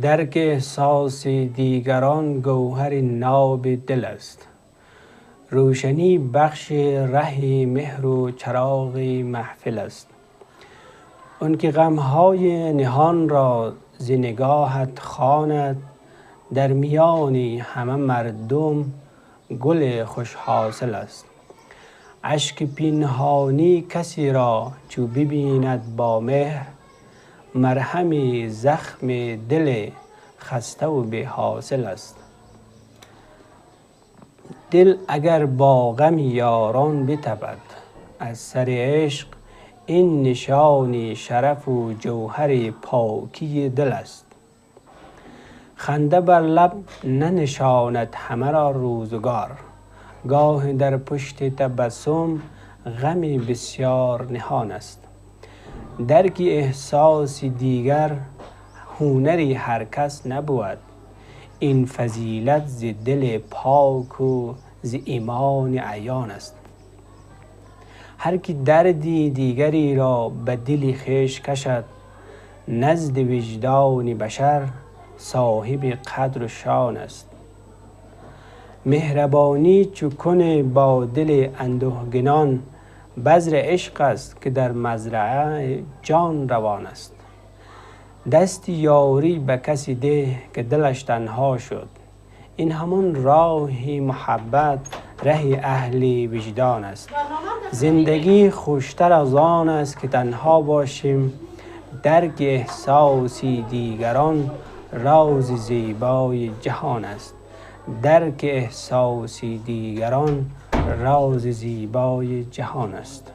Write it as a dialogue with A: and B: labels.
A: درک احساس دیگران گوهر ناب دل است. روشنی بخش ره مهر و چراغ محفل است. آن که غمهای نهان را ز نگاهت خواند، در میان همه مردم گل خوش حاصل است. اشک پنهانی کسی را چو ببیند با مهر، مرهم زخم دل خسته و بی حاصل است. دل اگر با غم یاران بتپد از سر عشق، این نشان شرف و جوهر پاکی دل است. خنده بر لب ننشاند همه را روزگار، گاه در پشت تبسم غم بسیار نهان است. درک احساس دیگر هنری هر کس نبود، این فضیلت ز دل پاک و ز ایمان عیان است. هر که دردی دیگری را به دل خویش کشد، نزد وجدان بشر صاحب قدر و شان است. مهربانی چو کنی با دل اندوهگنان، بذر عشق است که در مزرعه جان روان است. دست یاری به کسی ده که دلش تنها شد، این همان راه محبت ره اهل وجدان است. زندگی خوشتر از آن است که تنها باشیم، درک احساس دیگران راز زیبای جهان است. درک احساس دیگران راز زیبای جهان است.